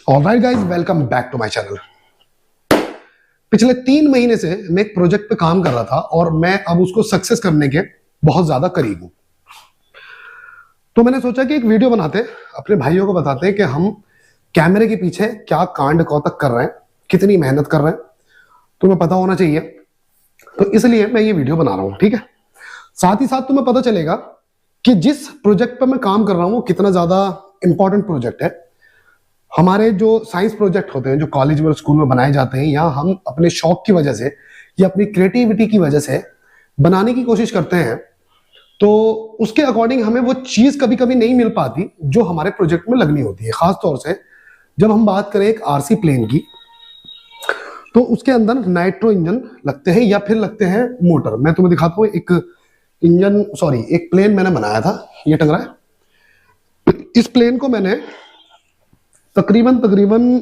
Alright guys, welcome back to my channel. पिछले 3 महीने से मैं एक प्रोजेक्ट पे काम कर रहा था और मैं अब उसको सक्सेस करने के बहुत ज्यादा करीब हूं। तो मैंने सोचा कि एक वीडियो बनाते, अपने भाइयों को बताते हैं कि हम कैमरे के पीछे क्या कांड कौतक कर रहे हैं, कितनी मेहनत कर रहे हैं। तुम्हें पता होना चाहिए, तो इसलिए मैं ये वीडियो बना रहा हूं। ठीक है, साथ ही साथ तुम्हें पता चलेगा कि जिस प्रोजेक्ट पर मैं काम कर रहा हूं वो कितना ज्यादा इंपॉर्टेंट प्रोजेक्ट है। हमारे जो साइंस प्रोजेक्ट होते हैं, जो कॉलेज में स्कूल में बनाए जाते हैं, या हम अपने शौक की वजह से या अपनी क्रिएटिविटी की वजह से बनाने की कोशिश करते हैं, तो उसके अकॉर्डिंग हमें वो चीज कभी कभी नहीं मिल पाती जो हमारे प्रोजेक्ट में लगनी होती है। खास तौर से जब हम बात करें एक आरसी प्लेन की, तो उसके अंदर नाइट्रो इंजन लगते हैं या फिर लगते हैं मोटर। मैं तुम्हें दिखाता हूँ एक एक प्लेन मैंने बनाया था, ये टंग रहा है। इस प्लेन को मैंने तकरीबन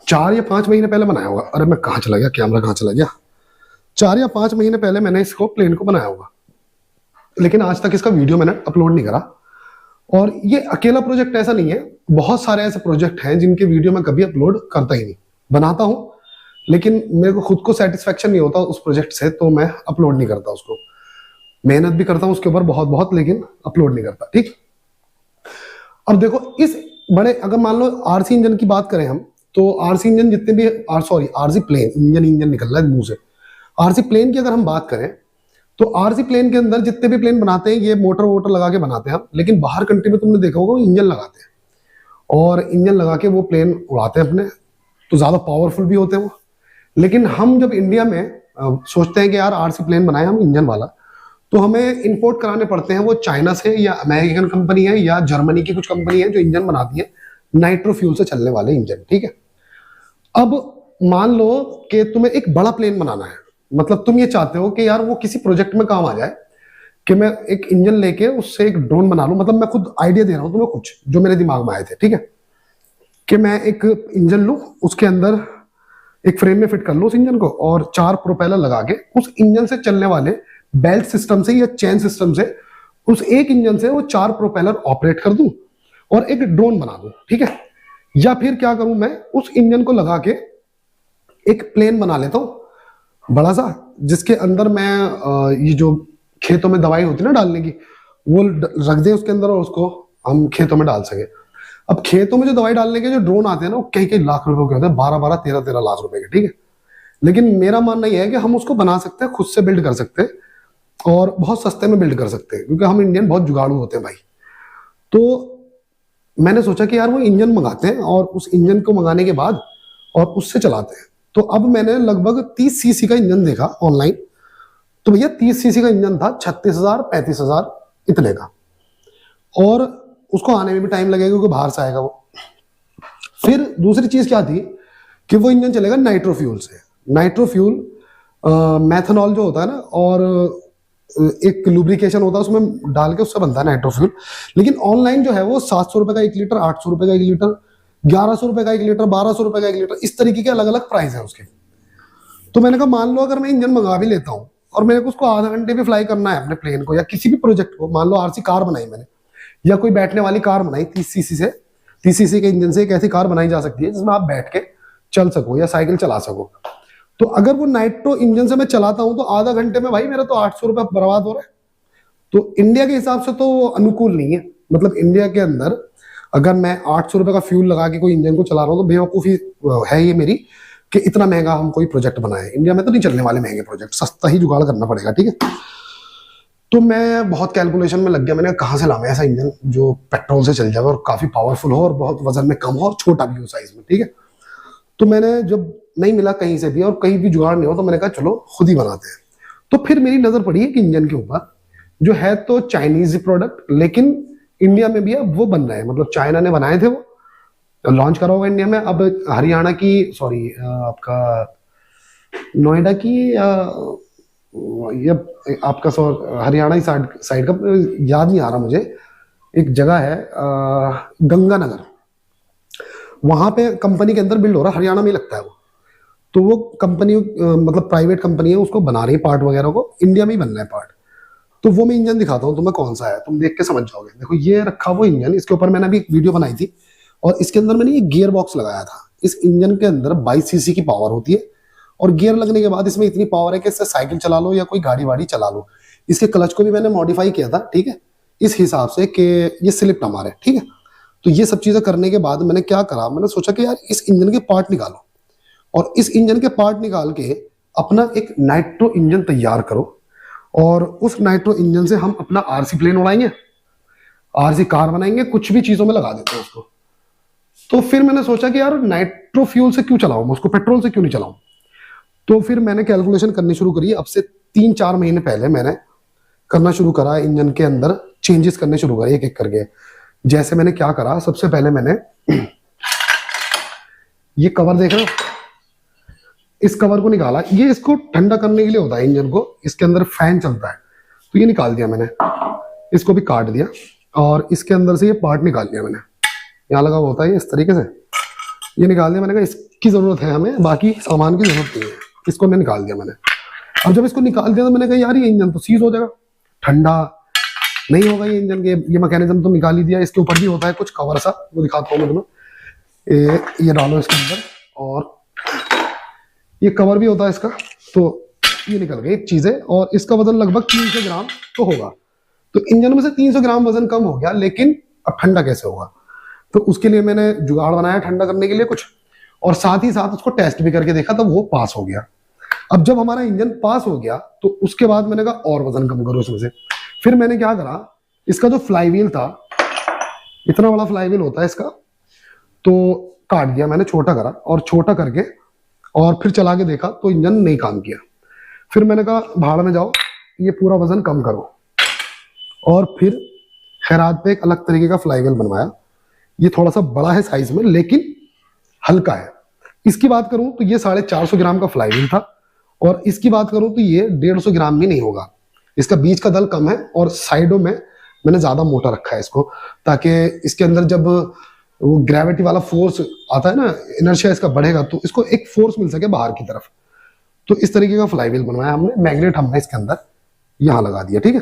4 या 5 महीने पहले बनाया होगा। अरे मैं कहाँ चला गया, कैमरा कहाँ चला गया। 4 या 5 महीने पहले मैंने इसको प्लेन को बनाया होगा, लेकिन आज तक इसका वीडियो मैंने अपलोड नहीं करा। और ये अकेला प्रोजेक्ट ऐसा नहीं है, बहुत सारे ऐसे प्रोजेक्ट हैं जिनके वीडियो मैं कभी अपलोड करता ही नहीं। बनाता हूं लेकिन मेरे को खुद को सेटिस्फेक्शन नहीं होता उस प्रोजेक्ट से, तो मैं अपलोड नहीं करता उसको। मेहनत भी करता हूं उसके ऊपर बहुत बहुत, लेकिन अपलोड नहीं करता। ठीक। अब देखो, इस बड़े, अगर मान लो आरसी इंजन की बात करें हम, तो आरसी इंजन जितने भी आरसी प्लेन, इंजन निकल रहा है मुंह से। आरसी प्लेन की अगर हम बात करें, तो आरसी प्लेन के अंदर जितने भी प्लेन बनाते हैं, ये मोटर वोटर लगा के बनाते हैं हम। लेकिन बाहर कंट्री में तुमने देखा होगा, वो इंजन लगाते हैं और इंजन लगा के वो प्लेन उड़ाते हैं अपने, तो ज्यादा पावरफुल भी होते हैं वो। लेकिन हम जब इंडिया में सोचते हैं कि यार आरसी प्लेन बनाए हम इंजन वाला, तो हमें इंपोर्ट कराने पड़ते हैं वो चाइना से, या अमेरिकन कंपनी है या जर्मनी की कुछ कंपनी है जो इंजन बनाती है नाइट्रो फ्यूल से चलने वाले इंजन। ठीक है। अब मान लो कि तुम्हें एक बड़ा प्लेन बनाना है, मतलब तुम ये चाहते हो कि यार वो किसी प्रोजेक्ट में काम आ जाए, कि मैं एक इंजन लेके उससे एक ड्रोन बना लूं। मतलब मैं खुद आइडिया दे रहा हूं तुम्हें, कुछ जो मेरे दिमाग में आए थे। ठीक है, कि मैं एक इंजन लूं, उसके अंदर एक फ्रेम में फिट कर लूं उस इंजन को, और 4 प्रोपेलर लगा के उस इंजन से चलने वाले बेल्ट सिस्टम से या चेन सिस्टम से, उस एक इंजन से वो 4 प्रोपेलर ऑपरेट कर दूं और एक ड्रोन बना दूं। ठीक है। या फिर क्या करूं, मैं उस इंजन को लगा के एक प्लेन बना लेता हूं बड़ा सा, जिसके अंदर मैं ये जो खेतों में दवाई होती है ना डालने की, वो रख दे उसके अंदर और उसको हम खेतों में डाल सके। अब खेतों में जो दवाई डालने के जो ड्रोन आते हैं ना, वो कई कई लाख रुपए के होते हैं, 12-12, 13-13 लाख रुपए के। ठीक है। लेकिन मेरा मानना यह है कि हम उसको बना सकते हैं, खुद से बिल्ड कर सकते हैं और बहुत सस्ते में बिल्ड कर सकते हैं, क्योंकि हम इंडियन बहुत जुगाड़ू होते हैं भाई। तो मैंने सोचा कि यार वो इंजन मंगाते हैं, और उस इंजन को मंगाने के बाद और उससे चलाते हैं। तो अब मैंने लगभग 30 सीसी का इंजन देखा ऑनलाइन। तो भैया 30 सीसी का इंजन था, 36,000 35,000 इतने का, और उसको आने में भी टाइम लगेगा क्योंकि बाहर से आएगा वो। फिर दूसरी चीज क्या थी कि वो इंजन चलेगा नाइट्रो फ्यूल से। नाइट्रो फ्यूल मैथनॉल जो होता है ना, और एक लुब्रिकेशन होता है उसमें डाल के, उससे बनता है नाइट्रो फ्यूल। लेकिन ऑनलाइन जो है वो 700 रुपए का 1 लीटर, 800 रुपए का 1 लीटर, 1100 रुपए का 1 लीटर, 1200 रुपए का 1 लीटर, इस तरीके के अलग अलग प्राइस है उसके। तो मैंने कहा मान लो अगर मैं इंजन मंगा भी लेता हूँ और मेरे को उसको आधा घंटे भी फ्लाई करना है अपने प्लेन को या किसी भी प्रोजेक्ट को, मान लो आरसी कार बनाई मैंने या कोई बैठने वाली कार बनाई 30 सीसी से, 30 सीसी के इंजन से एक ऐसी कार बनाई जा सकती है जिसमें आप बैठ के चल सको या साइकिल चला सको। तो अगर वो नाइट्रो इंजन से मैं चलाता हूं तो आधा घंटे में भाई मेरा तो 800 रुपए बर्बाद हो रहा है। तो इंडिया के हिसाब से तो वो अनुकूल नहीं है। मतलब इंडिया के अंदर अगर मैं 800 रुपए का फ्यूल लगा के कोई इंजन को चला रहा हूँ तो बेवकूफी है ये मेरी कि इतना महंगा हम कोई प्रोजेक्ट बनाए। इंडिया में तो नहीं चलने वाले महंगे प्रोजेक्ट, सस्ता ही जुगाड़ करना पड़ेगा। ठीक है। तो मैं बहुत कैलकुलेशन में लग गया, मैंने कहाँ से लाऊं ऐसा इंजन जो पेट्रोल से चल जाए और काफी पावरफुल हो और बहुत वजन में कम हो और छोटा भी हो साइज में। ठीक है। तो मैंने जब नहीं मिला कहीं से भी और कहीं भी जुगाड़ नहीं हो, तो मैंने कहा चलो खुद ही बनाते हैं। तो फिर मेरी नजर पड़ी एक इंजन के ऊपर, जो है तो चाइनीज प्रोडक्ट, लेकिन इंडिया में भी अब वो बन रहे हैं। मतलब चाइना ने बनाए थे, वो लॉन्च करा होगा इंडिया में। अब हरियाणा की, आपका नोएडा की, ये आपका हरियाणा ही साइड का, याद नहीं आ रहा मुझे, एक जगह है गंगानगर, वहां पे कंपनी के अंदर बिल्ड हो रहा है, हरियाणा में ही लगता है वो। तो वो कंपनी मतलब प्राइवेट कंपनी है, उसको बना रही है पार्ट वगैरह को, इंडिया में ही बन रहा है पार्ट। तो वो मैं इंजन दिखाता हूँ तुम्हें कौन सा है, तुम देख के समझ जाओगे। देखो ये रखा वो इंजन, इसके ऊपर मैंने अभी एक वीडियो बनाई थी और इसके अंदर मैंने ये गियर बॉक्स लगाया था। इस इंजन के अंदर 22 सीसी की पावर होती है और गियर लगने के बाद इसमें इतनी पावर है कि इससे साइकिल चला लो या कोई गाड़ी वाड़ी चला लो। इसके क्लच को भी मैंने मॉडिफाई किया था, ठीक है, इस हिसाब से कि ये स्लिप ना मारे, ठीक है। तो ये सब चीजें करने के बाद मैंने क्या करा, मैंने सोचा कि यार इस इंजन के पार्ट निकालो और इस इंजन के पार्ट निकाल के अपना एक नाइट्रो इंजन तैयार करो और उस नाइट्रो इंजन से हम अपना आरसी प्लेन उड़ाएंगे, आरसी कार बनाएंगे, कुछ भी चीजों में लगा देते हैं उसको। तो फिर मैंने सोचा कि यार नाइट्रो फ्यूल से क्यों चलाऊं मैं उसको, पेट्रोल से क्यों नहीं चलाऊं। तो फिर मैंने कैलकुलेशन करनी शुरू करी। अब से 3-4 महीने पहले मैंने करना शुरू करा, इंजन के अंदर चेंजेस करने शुरू करे एक एक करके। जैसे मैंने क्या करा, सबसे पहले मैंने ये कवर देख रहे हो, इस कवर को निकाला। ये इसको ठंडा करने के लिए होता है इंजन को, इसके अंदर फैन चलता है, तो ये निकाल दिया मैंने, इसको भी काट दिया और इसके अंदर से ये पार्ट निकाल लिया मैंने। यहाँ लगा हुआ होता है ये इस तरीके से, ये निकाल दिया मैंने कहा इसकी जरूरत है हमें, बाकी सामान की जरूरत नहीं है। इसको मैंने निकाल दिया मैंने। अब जब इसको निकाल दिया तो मैंने कहा यार ये इंजन तो सीज हो जाएगा, ठंडा नहीं होगा ये इंजन के। ये मैकेनिज्म तो निकाल ही दिया, इसके ऊपर भी होता है कुछ कवर सा, वो दिखाता हूँ मैं तुम्हें। ये डालो इसके अंदर और ये कवर भी होता है इसका। तो ये निकल गई चीजें और इसका वजन लगभग 300 ग्राम तो होगा। तो इंजन में से 300 ग्राम वजन कम हो गया, लेकिन अब ठंडा कैसे होगा, तो उसके लिए मैंने जुगाड़ बनाया ठंडा करने के लिए कुछ, और साथ ही साथ उसको टेस्ट भी करके देखा, तब वो पास हो गया। अब जब हमारा इंजन पास हो गया तो उसके बाद मैंने कहा और वजन कम करो इसमें से। फिर मैंने क्या करा, इसका जो फ्लाईव्हील था, इतना बड़ा फ्लाईव्हील होता है इसका, तो काट दिया मैंने, छोटा करा और छोटा करके और फिर चला के देखा तो इंजन नहीं काम किया। फिर मैंने कहा भाड़ में जाओ, ये पूरा वजन कम करो, और फिर खैरात पे एक अलग तरीके का फ्लाईव्हील बनवाया। ये थोड़ा सा बड़ा है साइज में लेकिन हल्का है। इसकी बात करूं तो ये 450 ग्राम का फ्लाईव्हील था और इसकी बात करूं तो ये 150 ग्राम भी नहीं होगा। इसका बीच का दल कम है और साइडों में मैंने ज्यादा मोटा रखा है इसको, ताकि इसके अंदर जब वो ग्रेविटी वाला फोर्स आता है ना, इनर्शिया इसका बढ़ेगा तो इसको एक फोर्स मिल सके बाहर की तरफ। तो इस तरीके का फ्लाईव्हील बनवाया हमने। मैग्नेट हमने इसके अंदर यहां लगा दिया, ठीक है।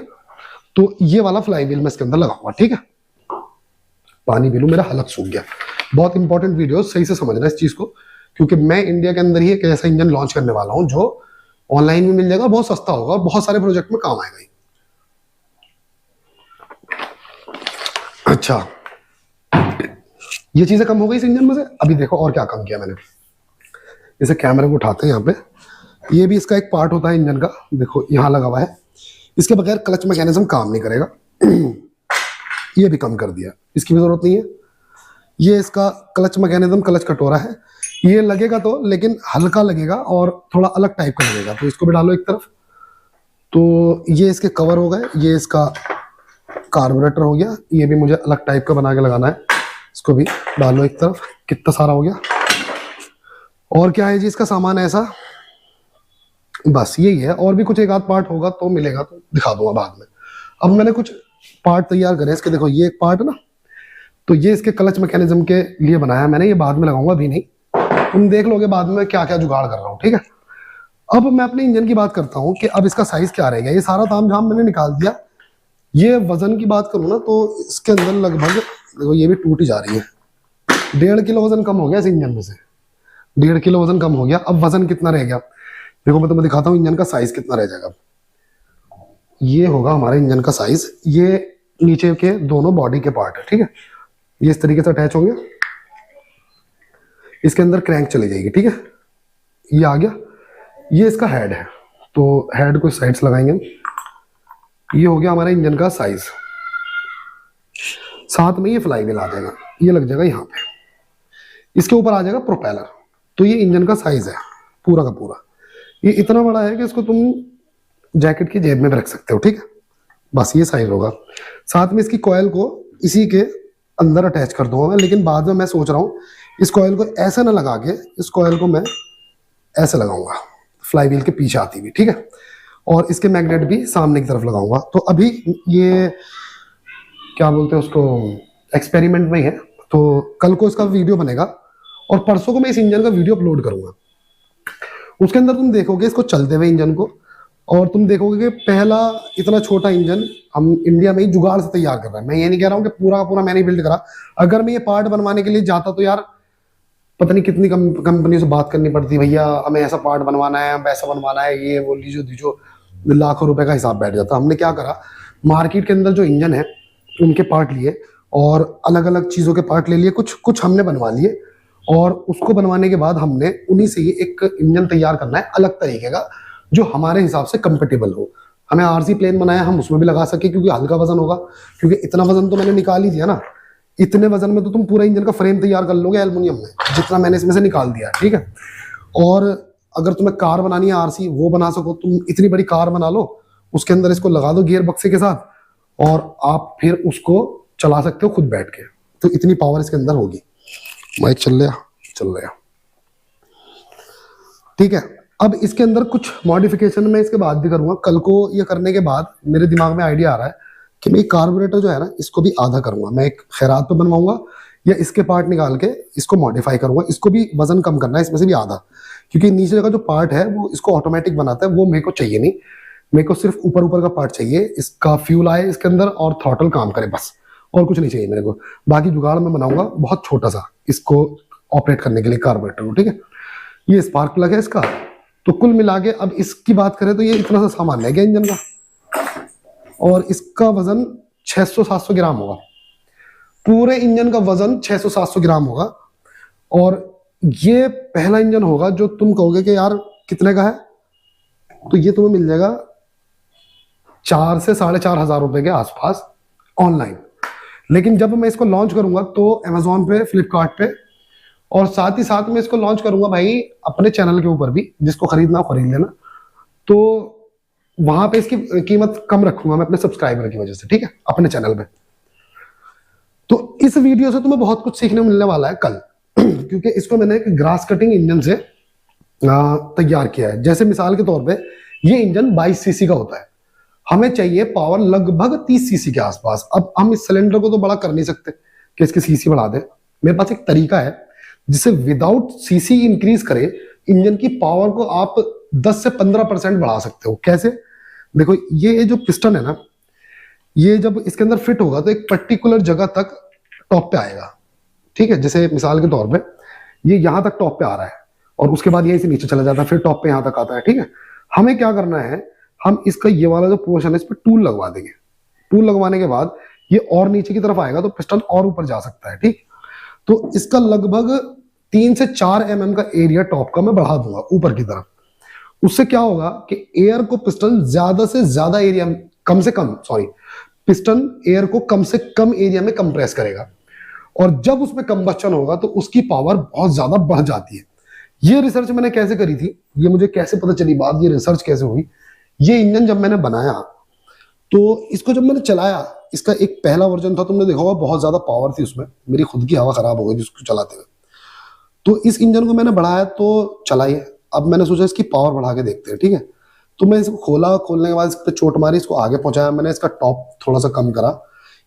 तो ये वाला फ्लाईव्हील मैं इसके अंदर लगाऊंगा, ठीक है। पानी पी लूं, मेरा हलक सूख गया। बहुत इंपॉर्टेंट वीडियो, सही से समझना इस चीज को, क्योंकि मैं इंडिया के अंदर ही एक ऐसा इंजन लॉन्च करने वाला हूं जो ऑनलाइन में मिल जाएगा, बहुत सस्ता होगा और बहुत सारे प्रोजेक्ट में काम आएगा। अच्छा, ये चीजें कम हो गई इस इंजन में से। अभी देखो और क्या कम किया मैंने। जैसे कैमरे को उठाते हैं यहाँ पे, ये भी इसका एक पार्ट होता है इंजन का, देखो यहाँ लगा हुआ है। इसके बगैर क्लच मैकेनिज्म काम नहीं करेगा। ये भी कम कर दिया, इसकी भी जरूरत नहीं है। ये इसका क्लच मैकेनिज्म, क्लच कटोरा है, ये लगेगा तो लेकिन हल्का लगेगा और थोड़ा अलग टाइप का लगेगा, तो इसको भी डालो एक तरफ। तो ये इसके कवर हो गए। ये इसका कार्बोरेटर हो गया, ये भी मुझे अलग टाइप का बना के लगाना है, इसको भी डालो एक तरफ। कितना सारा हो गया। और क्या है जी इसका सामान ऐसा, बस यही है। और भी कुछ एक आध पार्ट होगा तो मिलेगा तो दिखा दूंगा बाद में। अब मैंने कुछ पार्ट तैयार करे इसके। देखो ये एक पार्ट है ना, तो ये इसके क्लच मैकेनिज्म के लिए बनाया मैंने, ये बाद में लगाऊंगा, अभी नहीं, तुम देख लोगे बाद में क्या क्या जुगाड़ कर रहा हूँ, ठीक है। अब मैं अपने इंजन की बात करता हूँ कि अब इसका साइज क्या रहेगा। ये सारा तामझाम मैंने निकाल दिया। ये वजन की बात करूँ ना तो इसके अंदर लगभग, देखो ये भी टूट ही जा रही है, 1.5 किलो वजन कम हो गया इस इंजन में से। 1.5 किलो वजन कम हो गया। अब वजन कितना रह गया देखो, मैं तुम्हें दिखाता हूँ इंजन का साइज कितना रह जाएगा। ये होगा हमारे इंजन का साइज। ये नीचे के दोनों बॉडी के पार्ट है, ठीक है। ये इस तरीके से अटैच होंगे, इसके अंदर क्रैंक चली जाएगी, ठीक है। ये आ गया। ये इसका हेड है, तो हेड को साइड्स लगाएंगे। ये हो गया हमारे इंजन का साइज। साथ में ये फ्लाईव्हील आ जाएगा, ये लग जाएगा यहाँ पे। इसके ऊपर आ जाएगा प्रोपेलर। तो ये इंजन का साइज है पूरा का पूरा। ये इतना बड़ा है कि इसको तुम जैकेट की जेब में भी रख सकते हो, ठीक है। बस ये साइज होगा। साथ में इसकी कॉइल को इसी के अंदर अटैच कर दूंगा मैं, लेकिन बाद में मैं सोच रहा हूँ इस कॉइल को ऐसे ना लगा के, इस कॉइल को मैं ऐसे लगाऊंगा, फ्लाईव्हील के पीछे आती हुई, ठीक है। और इसके मैग्नेट भी सामने की तरफ लगाऊंगा। तो अभी ये क्या बोलते हैं उसको, एक्सपेरिमेंट में ही है। तो कल को इसका वीडियो बनेगा और परसों को मैं इस इंजन का वीडियो अपलोड करूंगा। उसके अंदर तुम देखोगे इसको चलते हुए इंजन को, और तुम देखोगे कि पहला इतना छोटा इंजन हम इंडिया में ही जुगाड़ से तैयार कर रहे हैं। मैं ये नहीं कह रहा हूँ कि पूरा का पूरा मैंने बिल्ड करा। अगर मैं ये पार्ट बनवाने के लिए जाता तो यार पता नहीं कितनी कंपनी से बात करनी पड़ती, भैया हमें ऐसा पार्ट बनवाना है, वैसा बनवाना है, ये वो लीजो दीजो, लाखों रुपए का हिसाब बैठ जाता। हमने क्या करा, मार्केट के अंदर जो इंजन है उनके पार्ट लिए और अलग अलग चीजों के पार्ट ले लिए, कुछ कुछ हमने बनवा लिए, और उसको बनवाने के बाद हमने उन्हीं से ही एक इंजन तैयार करना है अलग तरीके का, जो हमारे हिसाब से कंपेटेबल हो। हमें आरसी प्लेन बनाया, हम उसमें भी लगा सके क्योंकि हल्का वजन होगा, क्योंकि इतना वजन तो मैंने निकाल ही दिया ना। इतने वजन में तो तुम पूरा इंजन का फ्रेम तैयार कर लोगे एल्युमिनियम में, जितना मैंने इसमें से निकाल दिया, ठीक है। और अगर तुम्हें कार बनानी है आरसी, वो बना सको, तुम इतनी बड़ी कार बना लो, उसके अंदर इसको लगा दो गियर बक्से के साथ, और आप फिर उसको चला सकते हो खुद बैठ के। तो इतनी पावर इसके अंदर होगी। माइक चल रहा, ठीक है। अब इसके अंदर कुछ मॉडिफिकेशन मैं इसके बाद भी करूंगा। कल को ये करने के बाद मेरे दिमाग में आइडिया आ रहा है कि मैं कार्बोरेटर जो है ना, इसको भी आधा करूंगा, मैं एक खैरात पे बनवाऊंगा, या इसके पार्ट निकाल के इसको मॉडिफाई करूंगा। इसको भी वजन कम करना है, इसमें से भी आधा, क्योंकि नीचे का जो पार्ट है वो इसको ऑटोमेटिक बनाता है, वो मेरे को चाहिए नहीं। मेरे को सिर्फ ऊपर ऊपर का पार्ट चाहिए, इसका फ्यूल आए इसके अंदर और थ्रॉटल काम करे, बस, और कुछ नहीं चाहिए मेरे को। बाकी जुगाड़ में बनाऊंगा बहुत छोटा सा इसको ऑपरेट करने के लिए कार्बोरेटर को, ठीक है। ये स्पार्क प्लग है इसका। तो कुल मिला के अब इसकी बात करें तो ये इतना सा सामान है क्या इंजन का, और इसका वजन 600-700 ग्राम होगा। पूरे इंजन का वजन 600-700 ग्राम होगा। और ये पहला इंजन होगा जो तुम कहोगे कि यार कितने का है, तो ये तुम्हें मिल जाएगा 4 से 4,500 रुपए के आसपास ऑनलाइन। लेकिन जब मैं इसको लॉन्च करूंगा तो अमेजोन पे, फ्लिपकार्ट पे, और साथ ही साथ में इसको लॉन्च करूंगा भाई अपने चैनल के ऊपर भी, जिसको खरीदना हो खरीद लेना। तो वहां पे इसकी कीमत कम रखूंगा मैं अपने सब्सक्राइबर की वजह से, ठीक है, अपने चैनल पे। तो इस वीडियो से तुम्हें बहुत कुछ सीखने मिलने वाला है कल क्योंकि इसको मैंने एक ग्रास कटिंग इंजन से तैयार किया है। जैसे मिसाल के तौर पे ये इंजन 22 सीसी का होता है, हमें चाहिए पावर लगभग 30 सीसी के आसपास। अब हम इस सिलेंडर को तो बड़ा कर नहीं सकते कि इसकी सीसी बढ़ा दे। मेरे पास एक तरीका है जिससे विदाउट सीसी इंक्रीज करे इंजन की पावर को आप 10 से 15% बढ़ा सकते हो। कैसे? देखो, ये जो पिस्टन है ना, ये जब इसके अंदर फिट होगा तो एक पर्टिकुलर जगह तक टॉप पे आएगा, ठीक है। जैसे मिसाल के तौर पे ये यहां तक टॉप पे आ रहा है और उसके बाद यहीं से नीचे चला जाता है, फिर टॉप पे यहां तक आता है, ठीक है। हमें क्या करना है, हम इसका ये वाला जो पोर्शन है इस पर टूल लगवा देंगे। टूल लगवाने के बाद ये और नीचे की तरफ आएगा तो पिस्टन और ऊपर जा सकता है, ठीक। तो इसका लगभग 3 से 4 mm का एरिया टॉप का मैं बढ़ा दूंगा ऊपर की तरफ। उससे क्या होगा कि एयर को पिस्टन ज्यादा से ज्यादा एरिया, पिस्टन एयर को कम से कम एरिया में कंप्रेस करेगा, और जब उसमें कंबस्चन होगा तो उसकी पावर बहुत ज्यादा बढ़ जाती है। ये रिसर्च मैंने कैसे करी थी, ये मुझे कैसे पता चली बात, ये रिसर्च कैसे हुई। ये इंजन जब मैंने बनाया तो इसको जब मैंने चलाया, इसका एक पहला वर्जन था, तुमने देखा होगा बहुत ज्यादा पावर थी उसमें, मेरी खुद की हवा खराब हो गई जिसको चलाते हुए। तो इस इंजन को मैंने बढ़ाया तो चलाइए। अब मैंने सोचा इसकी पावर बढ़ा के देखते हैं, ठीक है। तो मैं इसको खोला, खोलने के बाद इस पर चोट मारी, इसको आगे पहुंचाया मैंने, इसका टॉप थोड़ा सा कम करा।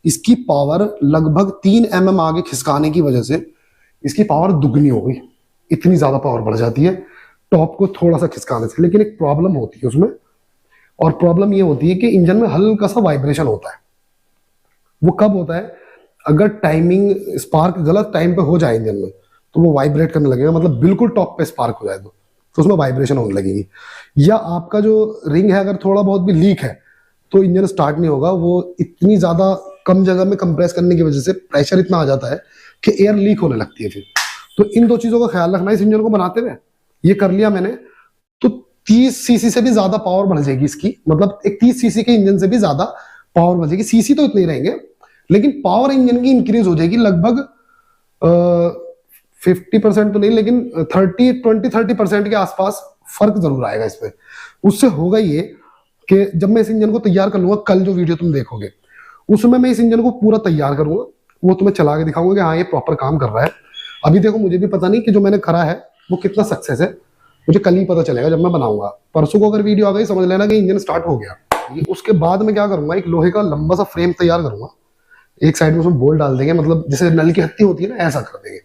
इसकी पावर लगभग 3 mm आगे खिसकाने की वजह से इसकी पावर दुगनी हो गई। इतनी ज्यादा पावर बढ़ जाती है टॉप को थोड़ा सा खिसकाने से। लेकिन एक प्रॉब्लम होती है उसमें, और प्रॉब्लम ये होती है कि इंजन में हल्का सा वाइब्रेशन होता है। वो कब होता है? अगर टाइमिंग स्पार्क गलत टाइम पे हो जाए इंजन में तो वो वाइब्रेट करने लगेगा, मतलब बिल्कुल टॉप पे स्पार्क हो जाए तो उसमें वाइब्रेशन होने लगेगी। या आपका जो रिंग है अगर थोड़ा बहुत भी लीक है तो इंजन स्टार्ट नहीं होगा। वो इतनी ज्यादा कम जगह में कंप्रेस करने की वजह से प्रेशर इतना आ जाता है कि एयर लीक होने लगती है फिर। तो इन 2 चीजों का ख्याल रखना इस इंजन को बनाते हुए। ये कर लिया मैंने, तो 30 सीसी से भी ज्यादा पावर बढ़ जाएगी इसकी, मतलब एक 30 सीसी के इंजन से भी ज्यादा पावर बढ़ जाएगी। सीसी तो इतने ही रहेंगे लेकिन पावर इंजन की इंक्रीज हो जाएगी लगभग 50% तो नहीं, लेकिन 20-30% के आसपास फर्क जरूर आएगा इस पे। उससे होगा ये कि जब मैं इस इंजन को तैयार कर लूंगा, कल जो वीडियो तुम देखोगे उसमें मैं इस इंजन को पूरा तैयार करूंगा, वो तुम्हें चला के दिखाऊंगा कि हाँ ये प्रॉपर काम कर रहा है। अभी देखो, मुझे भी पता नहीं कि जो मैंने करा है वो कितना सक्सेस है, मुझे कल ही पता चलेगा जब मैं बनाऊंगा। परसों को अगर वीडियो आ गई समझ लेना कि इंजन स्टार्ट हो गया। उसके बाद मैं क्या करूंगा, एक लोहे का लंबा सा फ्रेम तैयार करूंगा, एक साइड में उसमें बोल्ट डाल देंगे, मतलब जैसे नल की हत्ती होती है ना, ऐसा कर देंगे।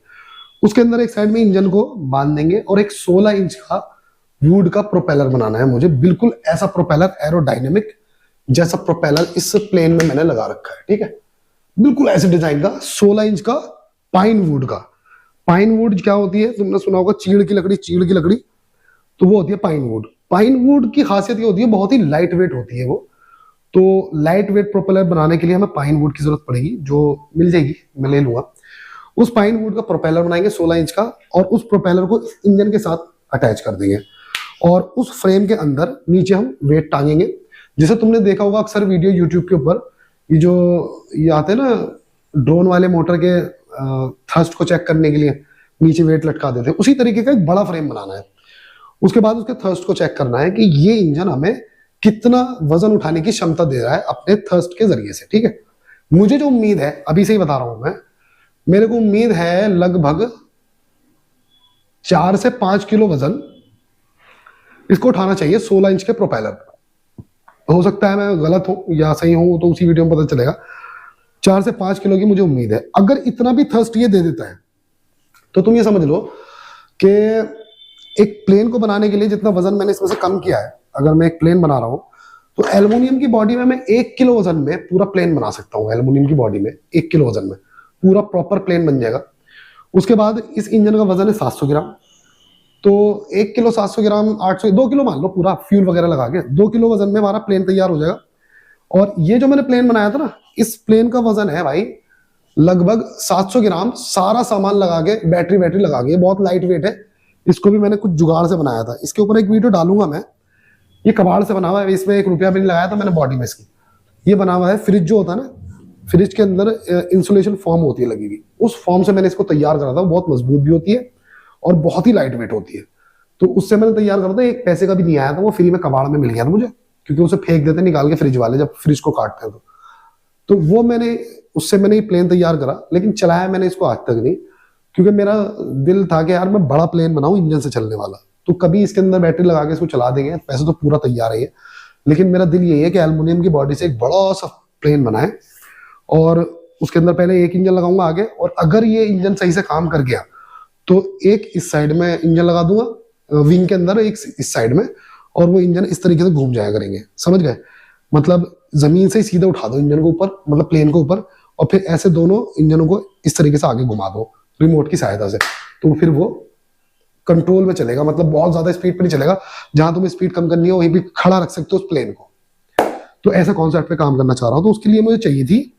उसके अंदर एक साइड में इंजन को बांध देंगे और एक 16 इंच का वुड का प्रोपेलर बनाना है मुझे, बिल्कुल ऐसा प्रोपेलर एरोडायनेमिक जैसा प्रोपेलर इस प्लेन में मैंने लगा रखा है, ठीक है। बिल्कुल ऐसे डिजाइन का 16 इंच का पाइन वुड का। पाइन वुड क्या होती है, तुमने सुना होगा चीड़ की लकड़ी, चीड़ की लकड़ी, तो वो होती है पाइन वुड। पाइन वुड की खासियत ये होती है बहुत ही लाइट वेट होती है वो। तो लाइट वेट प्रोपेलर बनाने के लिए हमें पाइन वुड की जरूरत पड़ेगी, जो मिल जाएगी, मैं ले लूंगा। उस पाइन वुड का प्रोपेलर बनाएंगे 16 इंच का, और उस प्रोपेलर को इंजन के साथ अटैच कर देंगे, और उस फ्रेम के अंदर नीचे हम वेट टांगेंगे। जैसे तुमने देखा होगा अक्सर वीडियो यूट्यूब के ऊपर, ये आते हैं ना ड्रोन वाले मोटर के थ्रस्ट को चेक करने के लिए नीचे वेट लटका देते हैं, उसी तरीके का एक बड़ा फ्रेम बनाना है। उसके बाद उसके थ्रस्ट को चेक करना है कि ये इंजन हमें कितना वजन उठाने की क्षमता दे रहा है अपने थ्रस्ट के जरिए से, ठीक है। मुझे जो उम्मीद है, अभी से ही बता रहा हूं मैं, मेरे को उम्मीद है लगभग 4 से 5 किलो वजन इसको उठाना चाहिए 16 इंच के प्रोपेलर। हो सकता है मैं गलत हूं या सही हूं, तो उसी वीडियो में पता चलेगा। 4 से 5 किलो की मुझे उम्मीद है। अगर इतना भी थ्रस्ट ये दे देता है तो तुम ये समझ लो कि एक प्लेन को बनाने के लिए जितना वजन मैंने इसमें से कम किया है, अगर मैं एक प्लेन बना रहा हूं तो एल्युमिनियम की बॉडी में मैं 1 किलो वजन में पूरा प्लेन बना सकता हूं। एल्युमिनियम की बॉडी में 1 किलो वजन में पूरा प्रॉपर प्लेन बन जाएगा। उसके बाद इस इंजन का वजन है 700 ग्राम, तो 1 किलो 700 ग्राम 800, 2 किलो मान लो पूरा फ्यूल वगैरह लगा के 2 किलो वजन में हमारा प्लेन तैयार हो जाएगा। और ये जो मैंने प्लेन बनाया था ना, इस प्लेन का वजन है भाई लगभग 700 ग्राम, सारा सामान लगा के, बैटरी लगा के। बहुत लाइट वेट है। इसको भी मैंने कुछ जुगाड़ से बनाया था, इसके ऊपर एक वीडियो डालूंगा मैं। ये कबाड़ से बना हुआ है, इसमें 1 रुपया भी नहीं लगाया था मैंने बॉडी में इसकी। ये बना हुआ है फ्रिज जो होता है ना, फ्रिज के अंदर इंसुलेशन फॉर्म होती है लगी हुई, उस फॉर्म से मैंने इसको तैयार करा था। बहुत मजबूत भी होती है और बहुत ही लाइट वेट होती है। तो उससे मैंने तैयार करा था, 1 पैसे का भी नहीं आया था, वो फ्री में कबाड़ में मिल गया था मुझे, क्योंकि उसे फेंक देते निकाल के फ्रिज वाले जब फ्रिज को काटते हैं तो वो मैंने उससे मैंने ये प्लेन तैयार करा। लेकिन चलाया मैंने इसको आज तक नहीं, क्योंकि मेरा दिल था कि यार मैं बड़ा प्लेन बनाऊं इंजन से चलने वाला। तो कभी इसके अंदर बैटरी लगा के इसको चला देंगे, वैसे तो पूरा तैयार है ये, लेकिन मेरा दिल यही है कि एल्युमिनियम की बॉडी से एक बड़ा सा प्लेन बनाए, और उसके अंदर पहले एक इंजन लगाऊंगा आगे, और अगर ये इंजन सही से काम कर गया तो एक इस साइड में इंजन लगा दूंगा विंग के अंदर, एक इस साइड में, और वो इंजन इस तरीके से घूम जाया करेंगे, समझ गए। मतलब जमीन से ही सीधे उठा दो इंजन को ऊपर, मतलब प्लेन को ऊपर, और फिर ऐसे दोनों इंजनों को इस तरीके से आगे घुमा दो रिमोट की सहायता से, तो फिर वो कंट्रोल में चलेगा। मतलब बहुत ज्यादा स्पीड पे नहीं चलेगा, जहां तुम्हें स्पीड कम करनी हो वहीं भी खड़ा रख सकते हो उस प्लेन को। तो ऐसा कॉन्सेप्ट पे काम करना चाह रहा हूं। तो उसके लिए मुझे चाहिए थी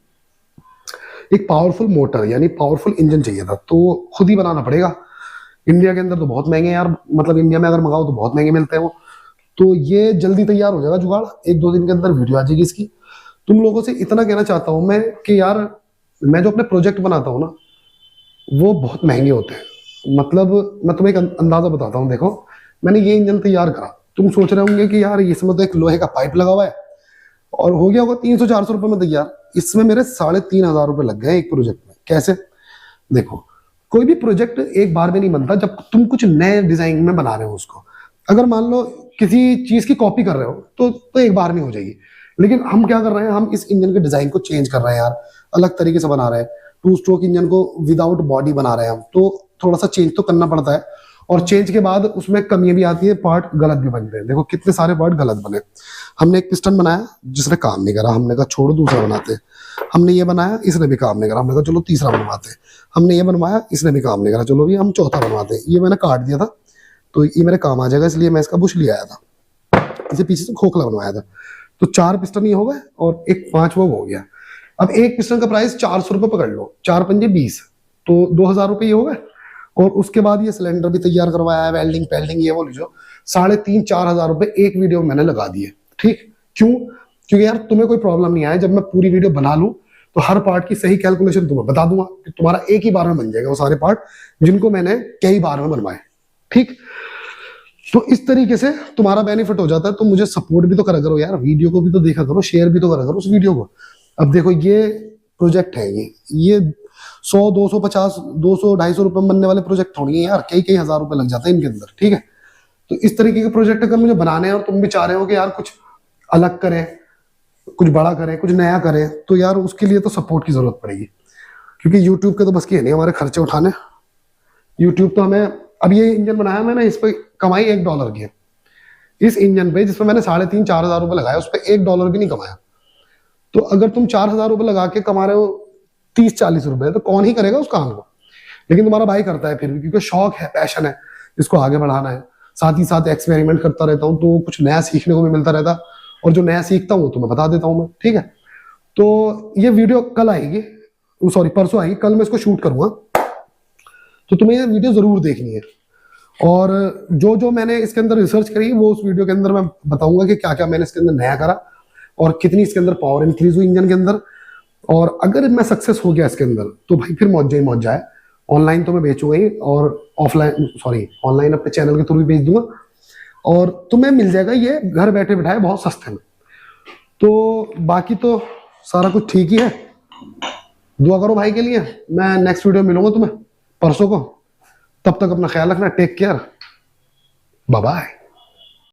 एक पावरफुल मोटर, यानी पावरफुल इंजन चाहिए था, तो खुद ही बनाना पड़ेगा। इंडिया के अंदर तो बहुत महंगे यार, मतलब इंडिया में अगर मंगाओ तो बहुत महंगे मिलते हैं वो। तो ये जल्दी तैयार हो जाएगा जुगाड़, 1-2 दिन के अंदर वीडियो आ जाएगी इसकी। तुम लोगों से इतना कहना चाहता हूं मैं कि यार मैं जो अपने प्रोजेक्ट बनाता हूं ना, वो बहुत महंगे होते हैं। मतलब मैं तुम्हें एक अंदाजा बताता हूँ। देखो मैंने ये इंजन तैयार करा, तुम सोच रहे होंगे कि यार इसमें तो एक लोहे का पाइप लगा हुआ है और हो गया होगा 300-400 रुपए में तैयार। इसमें मेरे 3,500 रुपए लग गए एक प्रोजेक्ट में। कैसे? देखो कोई भी प्रोजेक्ट एक बार में नहीं बनता, जब तुम कुछ नए डिजाइन में बना रहे हो उसको। अगर मान लो किसी चीज की कॉपी कर रहे हो तो एक बार में हो जाएगी, लेकिन हम क्या कर रहे हैं, हम इस इंजन के डिजाइन को चेंज कर रहे हैं यार, अलग तरीके से बना रहे हैं। 2 स्ट्रोक इंजन को विदाउट बॉडी बना रहे हैं हम, तो थोड़ा सा चेंज तो करना पड़ता है, और चेंज के बाद उसमें कमियां भी आती है, पार्ट गलत भी बनते हैं। देखो कितने सारे पार्ट गलत बने। हमने एक पिस्टन बनाया जिसने काम नहीं करा, हमने कहा छोड़ो दूसरा बनाते हैं। हमने ये बनाया, इसने भी काम नहीं करा, हमने कहा चलो तीसरा बनवाते हैं। हमने ये बनवाया, इसने भी काम नहीं करा, चलो भी हम चौथा बनवाते हैं। ये मैंने काट दिया था तो ये मेरे काम आ जाएगा, इसलिए मैं इसका बुश ले आया था, इसे पीछे से खोखला बनवाया था। तो 4 पिस्टन ये हो गए और एक 5 वो हो गया। अब एक पिस्टन का प्राइस 400 रुपए पकड़ लो, 4 पंजे 20, तो 2,000 रुपए ये हो गए। और उसके बाद ये सिलेंडर भी तैयार करवाया है, वेल्डिंग पेल्डिंग ये वो लीजिए, 3,500-4,000 रुपए एक वीडियो में मैंने लगा दिए। ठीक क्यों? क्योंकि यार तुम्हें कोई प्रॉब्लम नहीं आए, जब मैं पूरी वीडियो बना लूं तो हर पार्ट की सही कैलकुलेशन तुम्हें बता दूंगा कि तुम्हारा एक ही बार में बन जाएगा वो सारे पार्ट जिनको मैंने कई बार में बनवाए। ठीक, तो इस तरीके से तुम्हारा बेनिफिट हो जाता है। तो मुझे सपोर्ट भी तो करा करो यार, वीडियो को भी तो देखा करो, शेयर भी तो करा करो उस वीडियो को। अब देखो ये प्रोजेक्ट है, ये 100, 250, 200, 250 रुपए में बनने वाले प्रोजेक्ट थोड़ी है यार, कई हजार रुपए लग जाते हैं इनके अंदर। ठीक है, तो इस तरीके के प्रोजेक्ट अगर मुझे बनाने हैं और तुम भी चाह रहे हो कि यार कुछ अलग करें, कुछ बड़ा करें, कुछ नया करें, तो यार उसके लिए तो सपोर्ट की जरूरत पड़ेगी, क्योंकि यूट्यूब के तो बस के नहीं हमारे खर्चे उठाने। यूट्यूब तो हमें, अब ये इंजन बनाया मैंने, इस पर कमाई $1 की है, इस इंजन पे जिसमें मैंने 3,500-4,000 रुपए लगाया, उस पर $1 भी नहीं कमाया। तो अगर तुम 4,000 रुपए लगा के कमा रहे हो 30-40 रुपए, तो कौन ही करेगा उस काम को। लेकिन तुम्हारा भाई करता है फिर भी, क्योंकि शौक है, पैशन है, इसको आगे बढ़ाना है। साथ ही साथ एक्सपेरिमेंट करता रहता हूँ, तो कुछ नया सीखने को भी मिलता रहता, और जो नया सीखता हूँ तो मैं बता देता हूँ मैं, ठीक है। तो ये वीडियो कल आएगी, सॉरी परसों आएगी, कल मैं इसको शूट करूंगा, तो तुम्हें ये वीडियो जरूर देखनी है। और जो जो मैंने इसके अंदर रिसर्च करी वो उस वीडियो के अंदर मैं बताऊंगा कि क्या क्या मैंने इसके अंदर नया करा और कितनी इसके अंदर पावर इंक्रीज हुई इंजन के अंदर। और अगर मैं सक्सेस हो गया इसके अंदर तो भाई फिर मौजा ही मौजा है। ऑनलाइन तो मैं बेचूंगा ही, और ऑफलाइन सॉरी ऑनलाइन अपने चैनल के थ्रू भी बेच दूंगा, और तुम्हें मिल जाएगा ये घर बैठे बैठाए बहुत सस्ते में। तो बाकी तो सारा कुछ ठीक ही है। दुआ करो भाई के लिए। मैं नेक्स्ट वीडियो में मिलूंगा तुम्हें परसों को। तब तक अपना ख्याल रखना, टेक केयर, बाय बाय।